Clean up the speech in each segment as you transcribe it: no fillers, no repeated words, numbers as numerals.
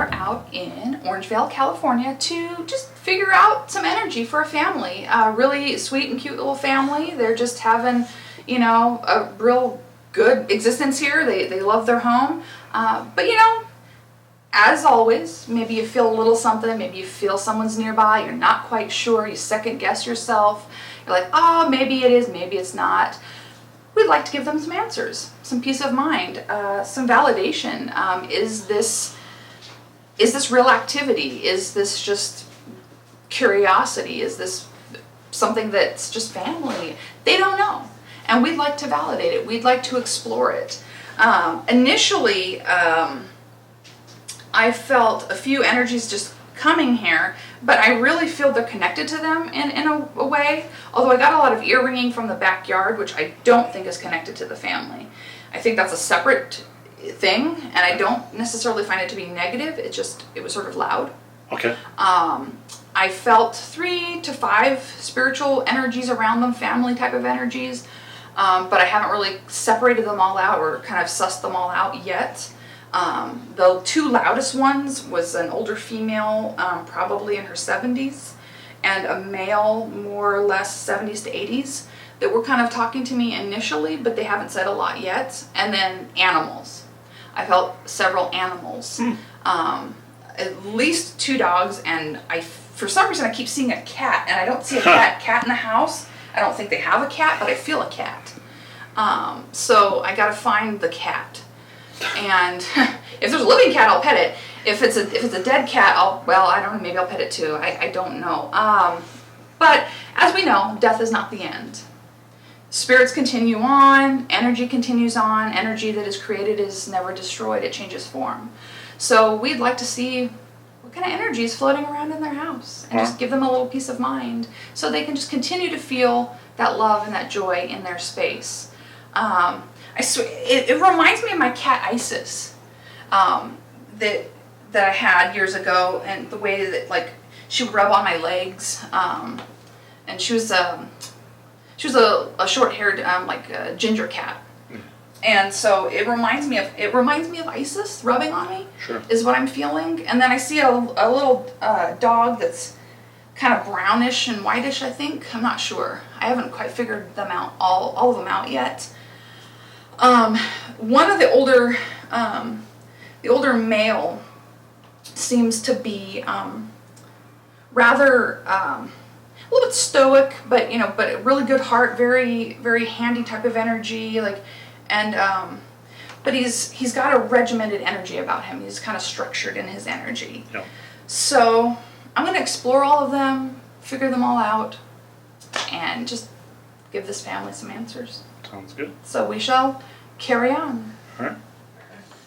are out in Orangevale, California to just figure out some energy for a family. A really sweet and cute little family. They're just having, you know, a real good existence here. They love their home. But, you know, as always, maybe you feel a little something, maybe you feel someone's nearby, you're not quite sure, you second guess yourself. You're like, oh, maybe it is, maybe it's not. We'd like to give them some answers, some peace of mind, some validation. Is this real activity? Is this just curiosity? Is this something that's just family? They don't know. And we'd like to validate it. We'd like to explore it. Initially, I felt a few energies just coming here, but I really feel they're connected to them in a way. Although I got a lot of ear ringing from the backyard, which I don't think is connected to the family. I think that's a separate thing, and I don't necessarily find it to be negative. It was sort of loud. Okay. I felt 3 to 5 spiritual energies around them, family type of energies, but I haven't really separated them all out or kind of sussed them all out yet. The 2 loudest ones was an older female, probably in her 70s, and a male, more or less 70s to 80s, that were kind of talking to me initially, but they haven't said a lot yet. And then animals. I felt several animals. At least 2 dogs, and for some reason I keep seeing a cat, and I don't see a cat in the house. I don't think they have a cat, but I feel a cat. So I gotta find the cat. And if there's a living cat, I'll pet it. If it's a dead cat, I don't know, maybe I'll pet it too. I don't know. But as we know, death is not the end. Spirits continue on, energy continues on, energy that is created is never destroyed, it changes form. So we'd like to see what kind of energy is floating around in their house and just give them a little peace of mind so they can just continue to feel that love and that joy in their space. It reminds me of my cat Isis that I had years ago, and the way that she would rub on my legs, and she was a short-haired ginger cat, and so it reminds me of Isis rubbing on me. Sure. Is what I'm feeling. And then I see a little dog that's kind of brownish and whitish. I think, I'm not sure. I haven't quite figured them out all of them out yet. One of the older male seems to be rather a little bit stoic, but a really good heart, very very handy type of energy, but he's got a regimented energy about him. He's kind of structured in his energy. Yeah. So I'm going to explore all of them, figure them all out, and just give this family some answers. Sounds good. So we shall carry on. All right.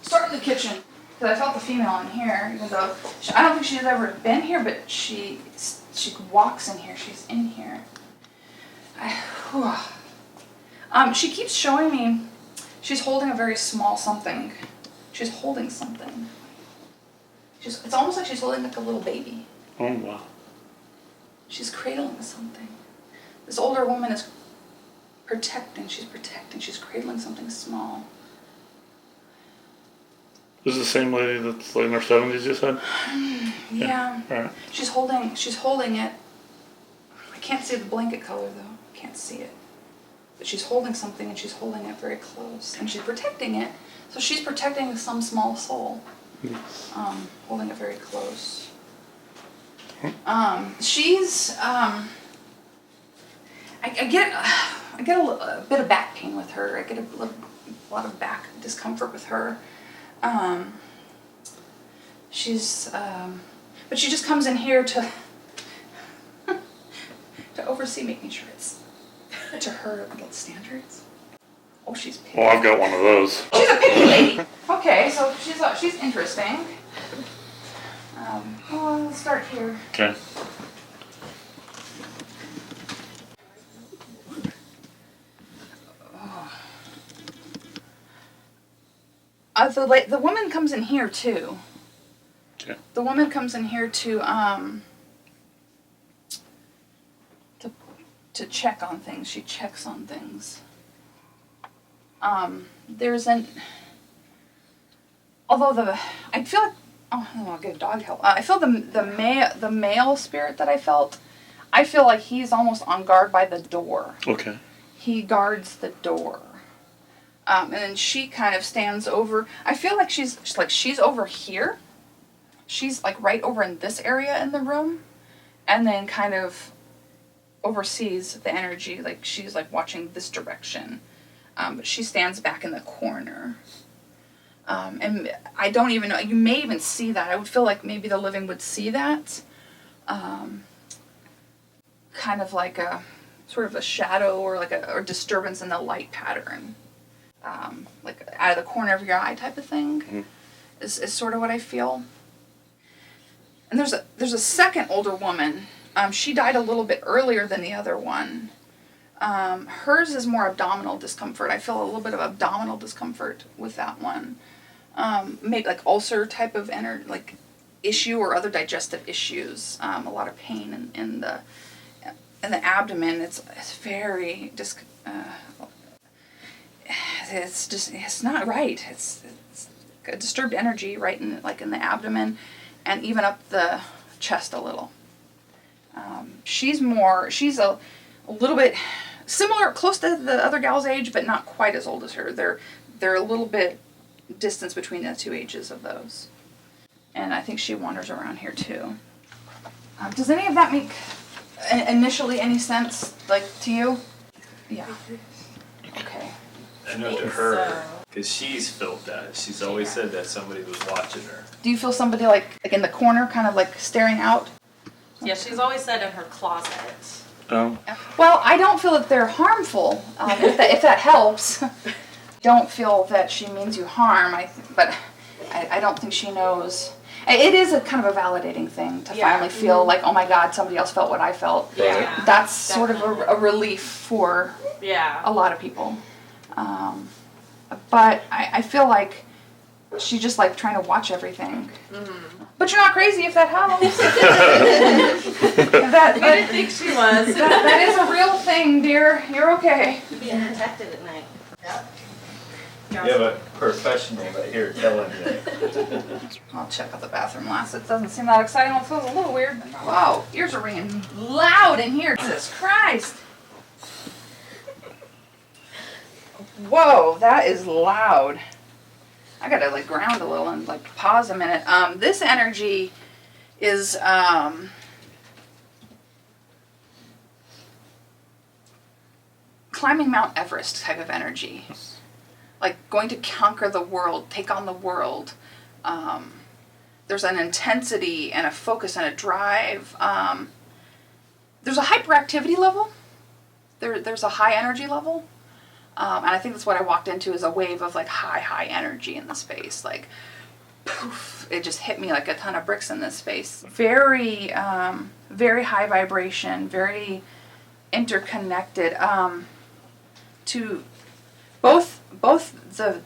Start in the kitchen, because I felt the female in here, even though I don't think she's ever been here, but she walks in here. She's in here. She keeps showing me she's holding a very small something. She's holding something. It's almost like she's holding like a little baby. Oh, wow. She's cradling something. This older woman is protecting. She's cradling something small. This is the same lady that's in her 70s, you said? Yeah. All right. She's holding it. I can't see the blanket color though. I can't see it. But she's holding something, and she's holding it very close. And she's protecting it. So she's protecting some small soul. Holding it very close. She's I get a bit of back pain with her. I get a lot of back discomfort with her. But she just comes in here to oversee making sure it's to her standards. Oh, she's picky. Well, I've got one of those. She's a picky lady. Okay, so she's interesting. Let's start here. Okay. The woman comes in here too. Okay. The woman comes in here to check on things. She checks on things. I feel like I'll give dog help. I feel the male spirit that I felt. I feel like he's almost on guard by the door. Okay. He guards the door. And then she kind of stands over. I feel like she's over here. She's like right over in this area in the room, and then kind of oversees the energy. Like she's like watching this direction, but she stands back in the corner. And I don't even know. You may even see that. I would feel like maybe the living would see that. Kind of like a sort of a shadow or like a disturbance in the light pattern. Like out of the corner of your eye type of thing is sort of what I feel. And there's a second older woman. She died a little bit earlier than the other one. Hers is more abdominal discomfort. I feel a little bit of abdominal discomfort with that one. Maybe like ulcer type of like issue or other digestive issues. A lot of pain in the abdomen. It's very it's not right. It's a disturbed energy right in the abdomen, and even up the chest a little. She's a little bit similar, close to the other gal's age, but not quite as old as her. They're a little bit distance between the two ages of those. And I think she wanders around here too. Does any of that make initially any sense, like, to you? Yeah. Okay. I know to her, because she's felt that. She's always said that somebody was watching her. Do you feel somebody like in the corner, kind of like staring out? Yeah, she's always said in her closet. Oh. Well, I don't feel that they're harmful. If that helps, don't feel that she means you harm. But I don't think she knows. It is a kind of a validating thing to finally feel like, oh my God, somebody else felt what I felt. Yeah. That's sort of a relief for a lot of people. But I feel like she's just like trying to watch everything. Mm-hmm. But you're not crazy if that helps. I didn't think she was. That is a real thing, dear. You're okay. Being protected at night. Yep. You have a professional right here telling you. I'll check out the bathroom last. It doesn't seem that exciting. It feels a little weird. Whoa, ears are ringing loud in here. Jesus Christ. Whoa, that is loud. I gotta like ground a little and like pause a minute. This energy is climbing Mount Everest type of energy. Like going to conquer the world, take on the world. There's an intensity and a focus and a drive. There's a hyperactivity level. There's a high energy level. And I think that's what I walked into, is a wave of like high energy in the space. Like, poof, it just hit me like a ton of bricks in this space. Very, very high vibration, very interconnected. To both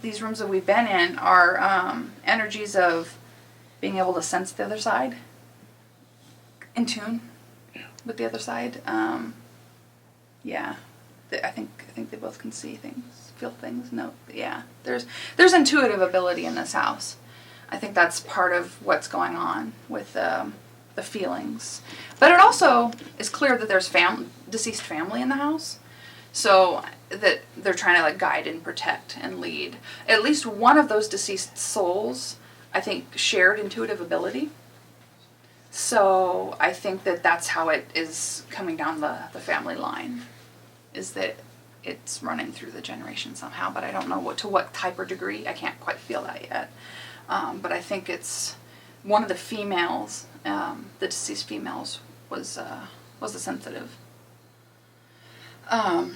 these rooms that we've been in are energies of being able to sense the other side, in tune with the other side. I think they both can see things, feel things. No, yeah. There's intuitive ability in this house. I think that's part of what's going on with the feelings. But it also is clear that there's deceased family in the house, so that they're trying to like guide and protect and lead. At least one of those deceased souls, I think, shared intuitive ability. So I think that that's how it is coming down the family line, is that it's running through the generation somehow, but I don't know to what type or degree. I can't quite feel that yet. But I think it's one of the females, the deceased females, was a sensitive. I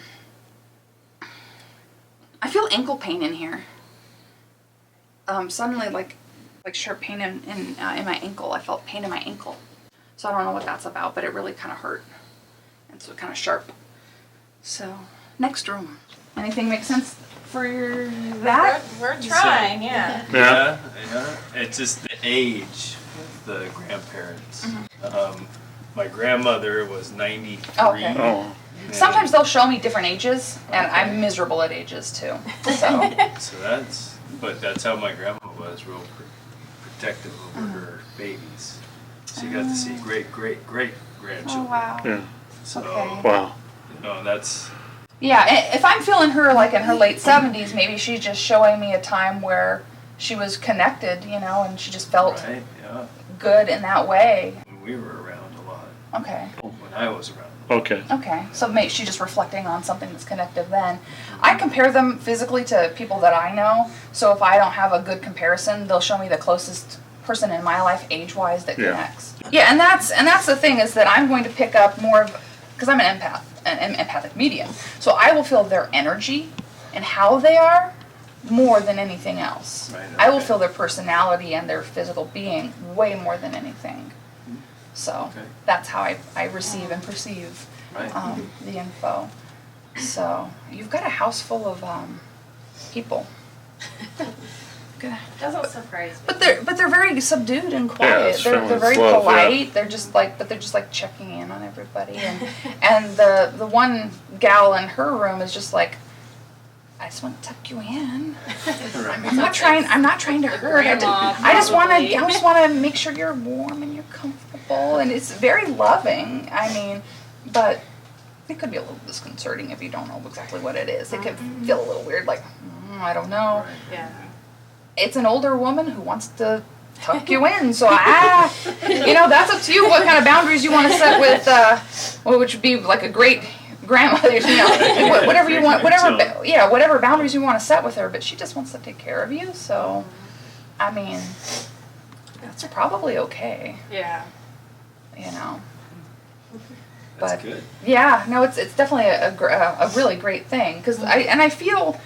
feel ankle pain in here. Suddenly, like sharp pain in my ankle. I felt pain in my ankle. So I don't know what that's about, but it really kind of hurt. And so kind of sharp. So, next room. Anything make sense for that? We're trying, yeah. Yeah. It's just the age of the grandparents. Mm-hmm. My grandmother was 93. Oh, okay. Oh. Sometimes they'll show me different ages, and I'm miserable at ages too. So So that's how my grandma was, real protective over her babies. So you got to see great grandchildren. Oh, wow. Yeah. So, Okay. Wow. That's... Yeah, if I'm feeling her like in her late 70s, maybe she's just showing me a time where she was connected, and she just felt Right, yeah. good in that way. We were around a lot Okay. when I was around. Okay. Okay, so maybe she's just reflecting on something that's connected then. I compare them physically to people that I know, so if I don't have a good comparison, they'll show me the closest person in my life age-wise that connects. Yeah, and that's the thing, is that I'm going to pick up more of, because I'm an empath, an empathic medium, so I will feel their energy and how they are more than anything else. Right, I will okay. feel their personality and their physical being way more than anything. So that's how I receive and perceive the info. So you've got a house full of people. Doesn't surprise me. But they're very subdued and Yeah, quiet. it's they're feeling very love, polite. They're just like checking in on everybody. And the one gal in her room is just like, I just want to tuck you in. I'm not trying to hurt. I just want to make sure you're warm and you're comfortable, and it's very loving. I mean, but it could be a little disconcerting if you don't know exactly what it is. It could feel a little weird, like I don't know. Right. Yeah. It's an older woman who wants to tuck you in, so that's up to you. What kind of boundaries you want to set with, which would be like a great grandmother's, whatever you want, whatever boundaries you want to set with her, but she just wants to take care of you, so, I mean, that's probably okay, Yeah. That's But, good. yeah, no, it's definitely a really great thing, because I feel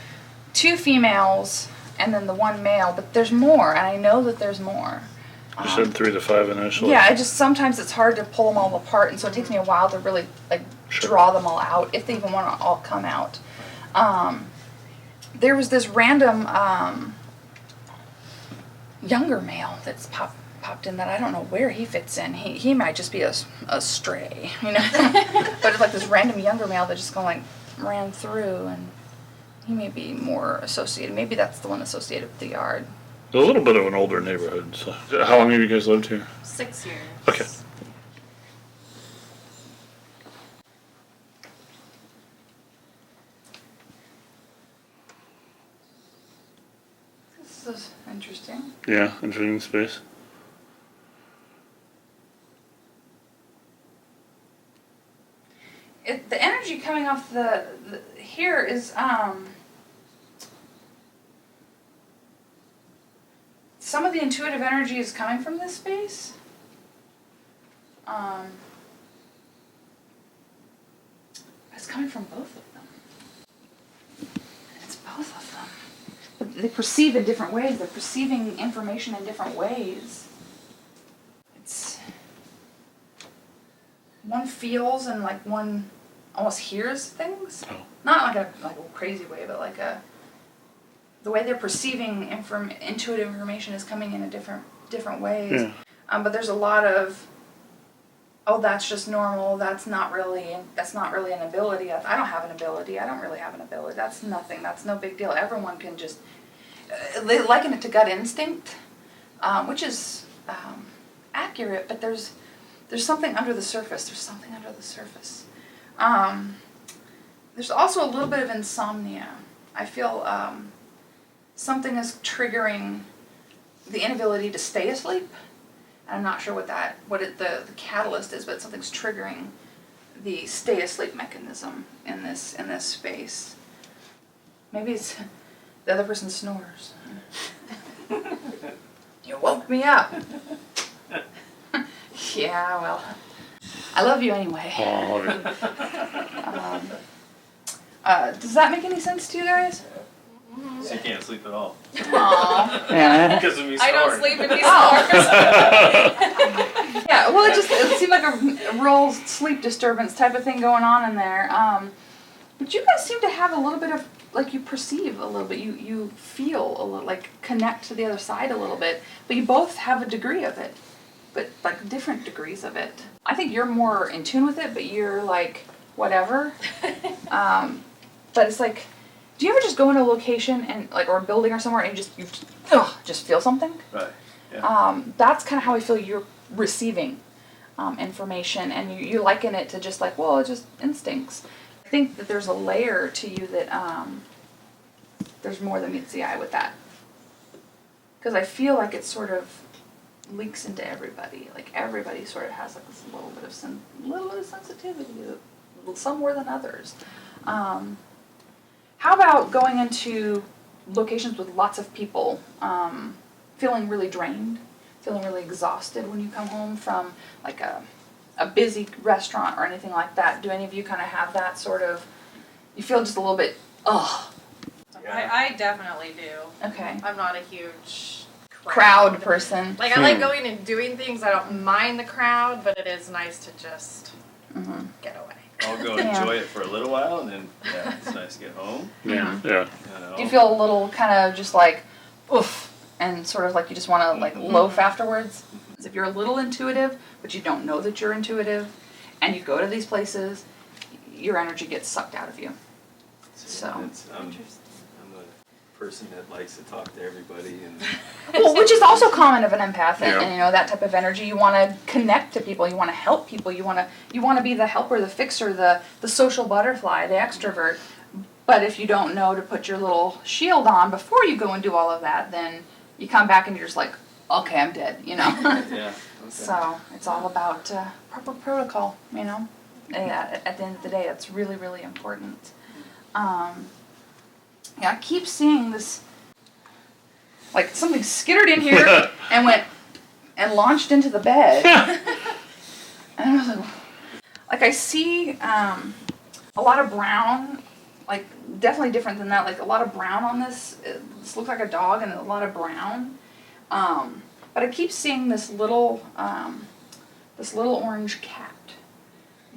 2 females and then the 1 male, but there's more, and I know that there's more. You said 3 to 5 initially. Yeah, sometimes it's hard to pull them all apart, and so it takes me a while to really draw them all out, if they even want to all come out. There was this random younger male that's popped in that I don't know where he fits in. He might just be a stray, but it's like this random younger male that just ran through, and he may be more associated. Maybe that's the one associated with the yard. A little bit of an older neighborhood. So, how long have you guys lived here? 6 years. Okay. This is interesting. Yeah, interesting space. The energy coming off the here is some of the intuitive energy is coming from this space. It's coming from both of them. It's both of them. But they perceive in different ways. They're perceiving information in different ways. It's one feels and one almost hears things. Oh. Not like a crazy way, but the way they're perceiving intuitive information is coming in a different ways. Yeah. But there's a lot of, that's just normal. That's not really an ability. I don't have an ability. I don't really have an ability. That's nothing. That's no big deal. Everyone can just they liken it to gut instinct, which is accurate. But there's something under the surface. There's something under the surface. There's also a little bit of insomnia. I feel something is triggering the inability to stay asleep. I'm not sure what the catalyst is, but something's triggering the stay asleep mechanism in this space. Maybe it's the other person snores. You woke me up. Yeah, well, I love you anyway. Oh, I love it. Does that make any sense to you guys? So you can't sleep at all. Aww. Because of me I don't snoring. sleep in these snores. Yeah, well, it seemed like a real sleep disturbance type of thing going on in there. But you guys seem to have a little bit of, you perceive a little bit, you feel a little, connect to the other side a little bit, but you both have a degree of it, but, different degrees of it. I think you're more in tune with it, but you're, whatever. But it's do you ever just go into a location and, or a building or somewhere and you just feel something? Right. Yeah. That's kind of how I feel you're receiving information, and you liken it to just like, well, it's just instincts. I think that there's a layer to you that there's more than meets the eye with that. Because I feel like it sort of leaks into everybody. Like everybody sort of has like this little bit of sensitivity, some more than others. How about going into locations with lots of people, feeling really drained, feeling really exhausted when you come home from like a busy restaurant or anything like that? Do any of you kind of have that sort of, you feel just a little bit, ugh? Yeah. I definitely do. Okay. I'm not a huge Crowd person. Like, I like going and doing things. I don't mind the crowd, but it is nice to just get away. I'll go enjoy it for a little while, and then it's nice to get home. Yeah, yeah. You know? Do you feel a little kind of just like, oof, and sort of like you just want to like loaf afterwards? As if you're a little intuitive, but you don't know that you're intuitive, and you go to these places, your energy gets sucked out of you. So. I'm a person that likes to talk to everybody, and Well, which is also common of an empath, Yeah. and you know that type of energy. You want to connect to people. You want to help people. You want to be the helper, the fixer, the social butterfly, the extrovert. But if you don't know to put your little shield on before you go and do all of that, then you come back and you're just like, okay, I'm dead. You know. yeah. Okay. So it's all about proper protocol. You know. And at the end of the day, that's really, really important. Yeah, I keep seeing this, like something skittered in here and went and launched into the bed. And I was like I see a lot of brown, like definitely different than that, like a lot of brown on this. This looks like a dog and a lot of brown. But I keep seeing this little orange cat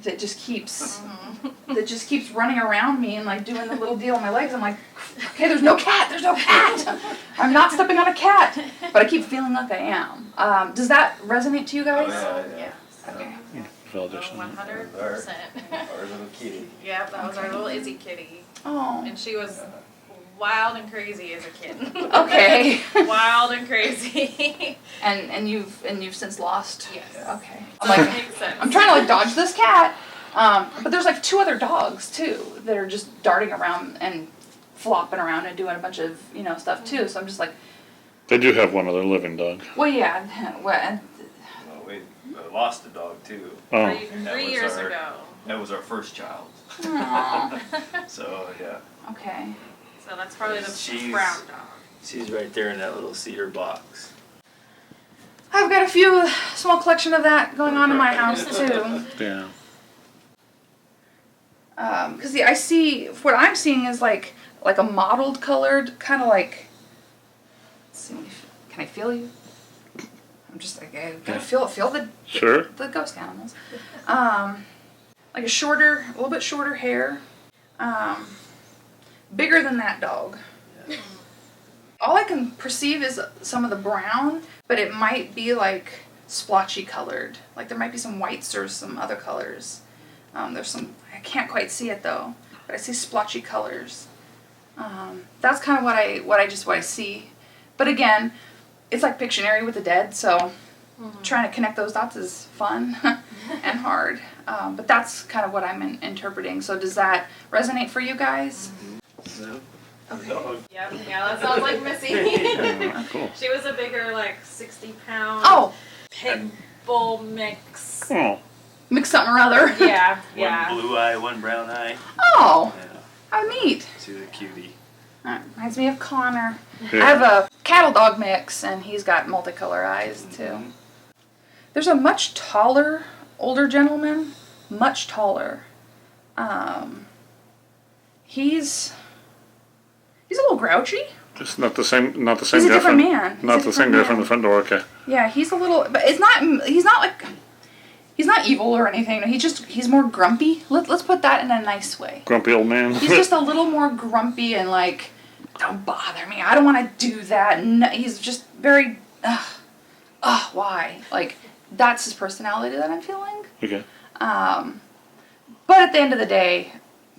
that just keeps running around me and like doing the little deal on my legs. I'm like, okay, there's no cat. I'm not stepping on a cat, but I keep feeling like I am. Does that resonate to you guys? Oh, yeah. Okay. Validation. 100%. Our little kitty. Yep, that was our little Izzy kitty. Oh. And she was wild and crazy as a kitten. Okay. Wild and crazy. and you've since lost. Yes. Okay. So I'm that like, makes sense. I'm trying to like dodge this cat. But there's like 2 other dogs too that are just darting around and flopping around and doing a bunch of stuff too. So I'm just like, They do have one other living dog. well, yeah. Well, we lost a dog too. Oh, Three years ago. That was our first child. Aw. So yeah. Okay. So that's probably the She's- brown dog. She's right there in that little cedar box. I've got a small collection of that going on in my house too. yeah. Because I see, what I'm seeing is like a mottled colored, kind of like, let's see, can I feel you? I'm just like, I gotta feel the Sure. the ghost animals. Like a little bit shorter hair. Bigger than that dog. Yeah. All I can perceive is some of the brown, but it might be like splotchy colored. Like there might be some whites or some other colors. There's some, I can't quite see it though, but I see splotchy colors. That's kind of what I see. But again, it's like Pictionary with the dead, so trying to connect those dots is fun and hard. But that's kind of what I'm interpreting. So does that resonate for you guys? No. Okay. Dog. Yep, yeah, that sounds like Missy. Yeah, cool. She was a bigger, like 60-pound Oh, pit bull mix. Oh, mix something or other. Yeah, One yeah. blue eye, one brown eye. Oh, Yeah. how neat. She's a cutie. That reminds me of Connor. yeah. I have a cattle dog mix, and he's got multicolor eyes too. There's a much taller, older gentleman, much taller. He's a little grouchy. It's not the same. Not the same He's a guy different from. man. He's Not a the same different guy from man. the front door. Okay. Yeah, he's a little, but he's not evil or anything. He's more grumpy. Let's put that in a nice way. Grumpy old man. He's just a little more grumpy and like, don't bother me. I don't want to do that. No, he's just very, why? Like, that's his personality that I'm feeling. Okay. But at the end of the day,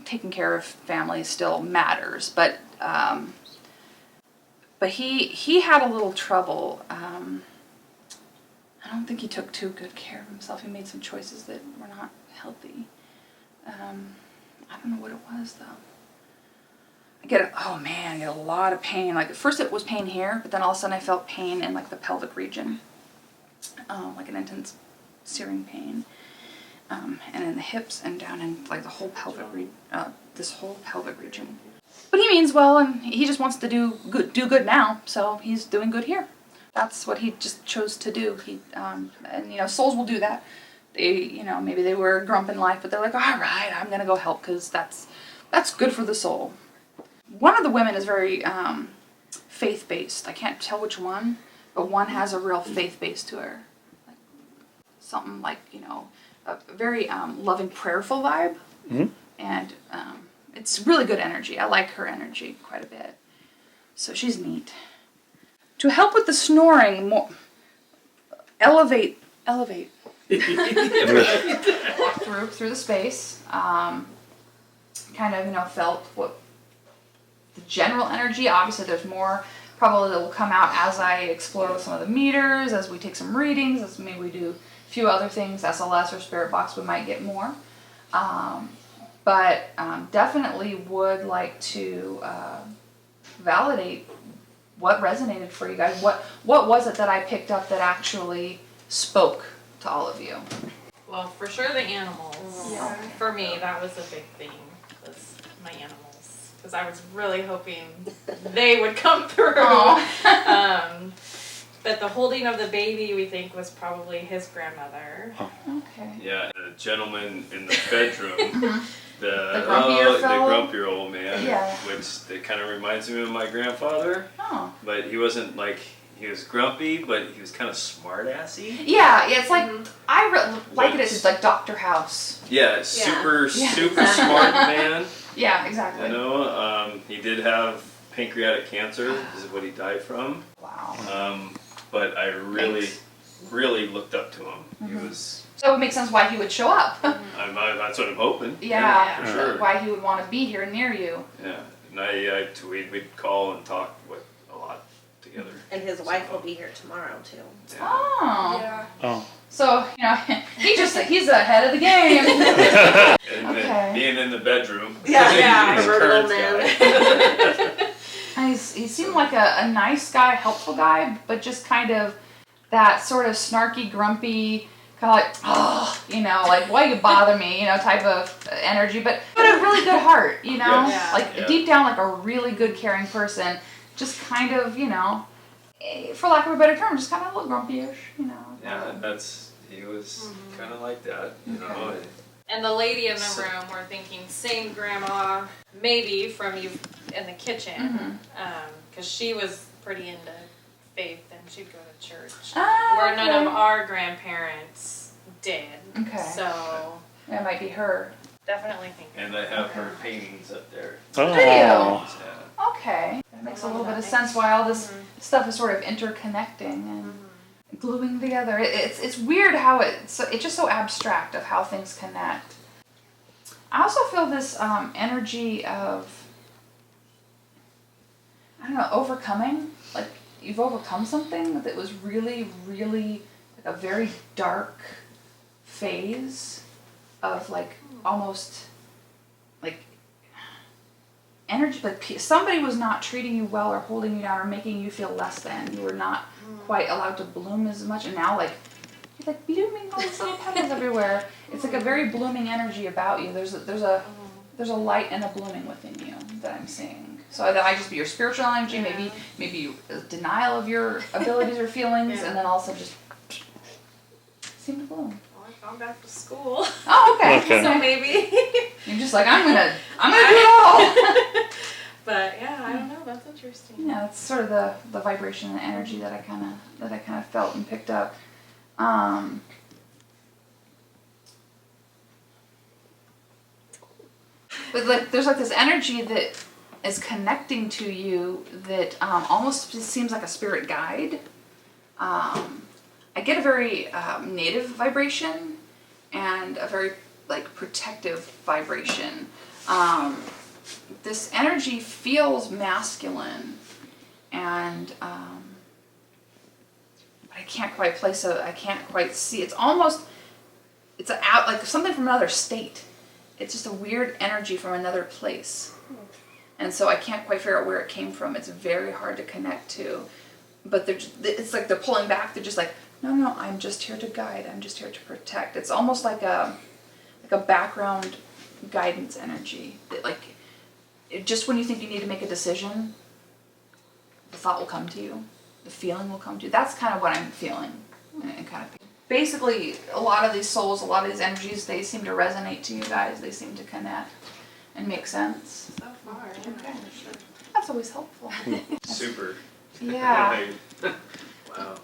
taking care of family still matters. But he had a little trouble. I don't think he took too good care of himself. He made some choices that were not healthy. I don't know what it was though. I get a lot of pain. Like at first it was pain here, but then all of a sudden I felt pain in like the pelvic region, like an intense searing pain, and in the hips and down in like the whole pelvic this whole pelvic region. But he means well, and he just wants to do good now, so he's doing good here. That's what he just chose to do. And souls will do that. They, maybe they were a grump in life, but they're like, all right, I'm gonna go help because that's good for the soul. One of the women is very faith-based. I can't tell which one, but one has a real faith base to her. Like, something like, a very loving, prayerful vibe. Mm-hmm. And it's really good energy. I like her energy quite a bit. So she's neat. To help with the snoring, elevate. Walk through the space. Kind of, felt what the general energy. Obviously, there's more probably that will come out as I explore with some of the meters, as we take some readings, as maybe we do a few other things, SLS or Spirit Box, we might get more. But definitely would like to validate what resonated for you guys. What was it that I picked up that actually spoke to all of you? Well, for sure the animals. Yeah. For me, that was a big thing, was my animals. Because I was really hoping they would come through. But the holding of the baby, we think, was probably his grandmother. Okay. Yeah, the gentleman in the bedroom, the grumpier old man, Yeah. which that kind of reminds me of my grandfather. Oh. But he wasn't like, he was grumpy, but he was kind of smart-assy. Yeah, it's like, I like it as like Dr. House. Yeah, super smart man. Yeah, exactly. He did have pancreatic cancer. This is what he died from. Wow. But I really looked up to him. He was. So it makes sense why he would show up. That's what I'm hoping. Yeah, for sure. Why he would want to be here near you. Yeah, and we'd call and talk a lot together. And his wife will be here tomorrow too. Yeah. Oh. Yeah. Oh. So, he's ahead of the game. And then being in the bedroom. Yeah. He's a Little current man. guy. He seemed like a nice guy, helpful guy, but just kind of that sort of snarky, grumpy, kind of like, like, why you bother me, type of energy, but a really good heart, Yeah. Deep down, like a really good, caring person, just kind of, for lack of a better term, just kind of a little grumpy-ish, Yeah, he was kind of like that, And the lady in the room, we're thinking same grandma, maybe from you in the kitchen, because she was pretty into faith and she'd go to church, where none of our grandparents did. Okay. So It might be her. definitely think. And I have her paintings up there. Oh. Do you? Yeah. Okay. That makes a little bit of sense why all this stuff is sort of interconnecting and gluing together. It's weird how it's just so abstract of how things connect. I also feel this energy of, overcoming. Like you've overcome something that was really, really like a very dark phase of like almost like energy, like somebody was not treating you well or holding you down or making you feel less than. You were not quite allowed to bloom as much, and now like you're like blooming all these little petals everywhere. It's like a very blooming energy about you. There's a light and a blooming within you that I'm seeing. So that might just be your spiritual energy, maybe denial of your abilities or feelings, and then also just seem to bloom. Well, I've gone back to school. Oh, okay. Okay. So maybe. You're just like, I'm gonna do it all. But yeah, I don't know. That's interesting. Yeah, it's sort of the vibration and energy that I kind of felt and picked up. But like, there's like this energy that is connecting to you that almost seems like a spirit guide. I get a very native vibration and a very like protective vibration. This energy feels masculine, and I can't quite place I can't quite see. It's almost, it's out like something from another state. It's just a weird energy from another place. And so I can't quite figure out where it came from. It's very hard to connect to. But it's like they're pulling back. They're just like, no, I'm just here to guide. I'm just here to protect. It's almost like a background guidance energy. Just when you think you need to make a decision, the thought will come to you. The feeling will come to you. That's kind of what I'm feeling. And kind of basically, a lot of these souls, a lot of these energies, they seem to resonate to you guys. They seem to connect and make sense. So far, Okay. That's always helpful. Super. Yeah. Wow.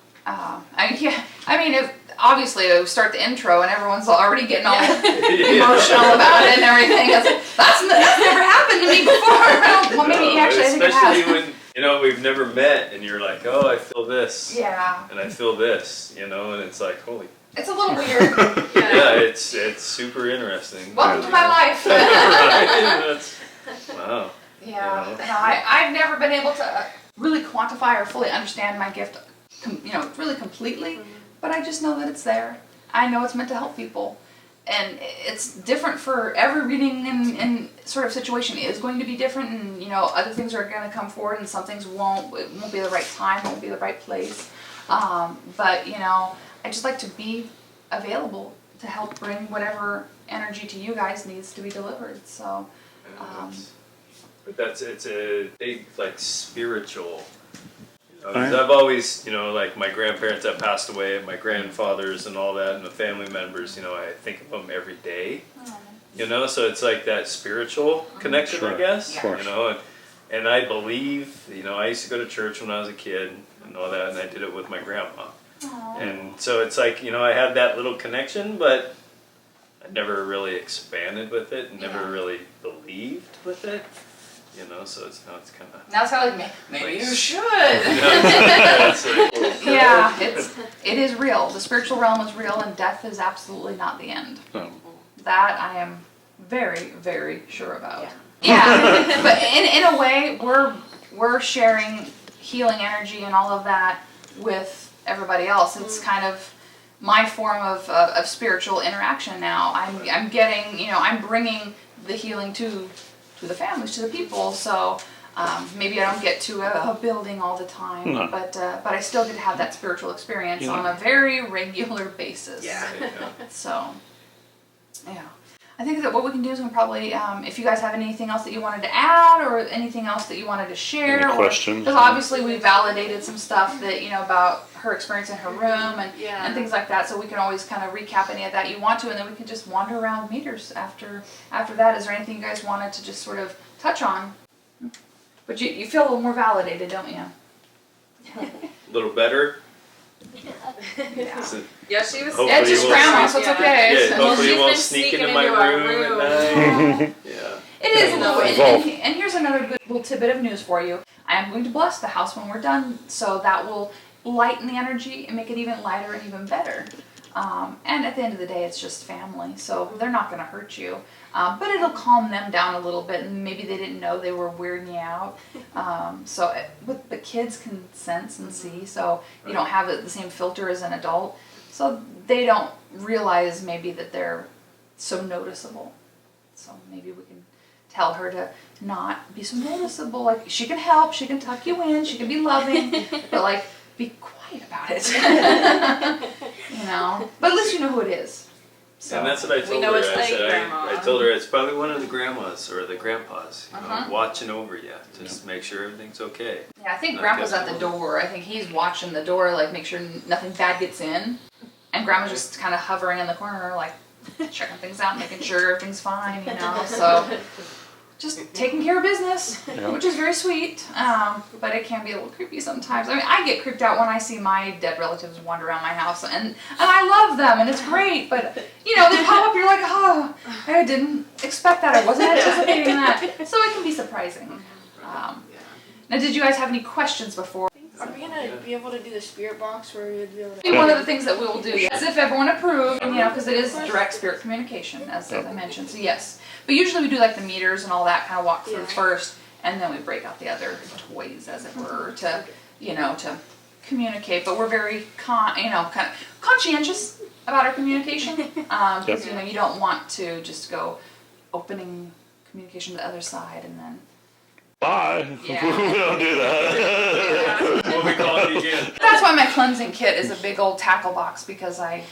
Obviously, I start the intro and everyone's already getting all emotional about it and everything. It's like, that's never happened to me before. Well, maybe actually, I think it has. Especially when, we've never met and you're like, oh, I feel this. Yeah. And I feel this, and it's like, holy. It's a little weird. Yeah, it's super interesting. Welcome to my life. Wow. Yeah. No, I've never been able to really quantify or fully understand my gift, really completely. But I just know that it's there. I know it's meant to help people. And it's different for every reading and sort of situation is going to be different. And, other things are going to come forward and some things won't. It won't be the right time, won't be the right place. But, I just like to be available to help bring whatever energy to you guys needs to be delivered. So, but it's a big, spiritual. 'Cause I've always, like my grandparents that passed away, and my grandfathers and all that, and the family members, I think of them every day. So it's like that spiritual connection, Sure. I guess. Yeah. And I believe, I used to go to church when I was a kid and all that, and I did it with my grandma. Aww. And so it's like, I had that little connection, but I never really expanded with it, and never really believed with it. So it's kind of. Now it's kind of like, maybe you should. Yeah, It is real. The spiritual realm is real, and death is absolutely not the end. That I am very, very sure about. Yeah. But in a way, we're sharing healing energy and all of that with everybody else. It's kind of my form of spiritual interaction now. I'm getting, I'm bringing the healing to the families, to the people. So maybe I don't get to a building all the time, No. but I still get to have that spiritual experience on a very regular basis. Yeah. So, yeah. I think that what we can do is we can probably, if you guys have anything else that you wanted to add or anything else that you wanted to share. Any questions? Because obviously we validated some stuff that, about her experience in her room and things like that. So we can always kind of recap any of that you want to, and then we can just wander around meters after that. Is there anything you guys wanted to just sort of touch on? But you feel a little more validated, don't you? A little better. Yeah. Yeah, she was. Hopefully Yeah, it's just you won't grandma, sneak- so it's okay. Yeah, So- hopefully she's you won't been sneak sneaking into my into our room at night. Yeah. It is a Yeah. little, Evolve. and here's another good little tidbit of news for you. I am going to bless the house when we're done, so that will lighten the energy and make it even lighter and even better. And at the end of the day, it's just family, so they're not going to hurt you. But it'll calm them down a little bit, and maybe they didn't know they were weirding you out. But kids can sense and see, so you don't have the same filter as an adult. So they don't realize maybe that they're so noticeable. So maybe we can tell her to not be so noticeable. Like, she can help, she can tuck you in, she can be loving, but be quiet about it. But at least you know who it is. So. And that's what I told know her. it's I like said, grandma. I told her it's probably one of the grandmas or the grandpas, Uh-huh. watching over you, just make sure everything's okay. Yeah, I think Not Grandpa's just at the one. door. I think he's watching the door, make sure nothing bad gets in. And Grandma's just kind of hovering in the corner, checking things out, making sure everything's fine, So, just taking care of business, which is very sweet. But it can be a little creepy sometimes. I mean, I get creeped out when I see my dead relatives wander around my house, and I love them, and it's great. But they pop up, you're like, oh, I didn't expect that. I wasn't anticipating that. So it can be surprising. Now, did you guys have any questions before? Are we gonna be able to do the spirit box where we would be able to? Be one of the things that we will do, yes, if everyone approves, because it is direct spirit communication, as I mentioned. So yes, but usually we do the meters and all that kind of walk through first, and then we break out the other toys, as it were, to communicate, but we're very kind of conscientious about our communication. Because you don't want to just go opening communication to the other side and then. Bye. Yeah. We don't do that. We'll be calling you again. That's why my cleansing kit is a big old tackle box, because I,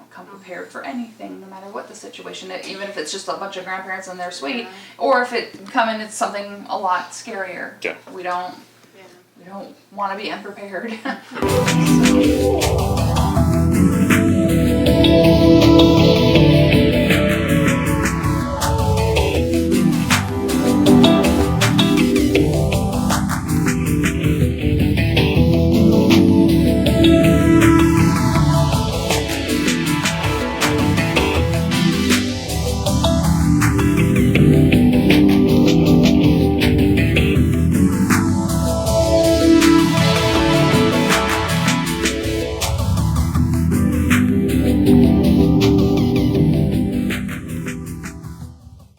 come prepared for anything, no matter what the situation. Even if it's just a bunch of grandparents and they're sweet, or if it come in, it's something a lot scarier. Yeah. We don't want to be unprepared.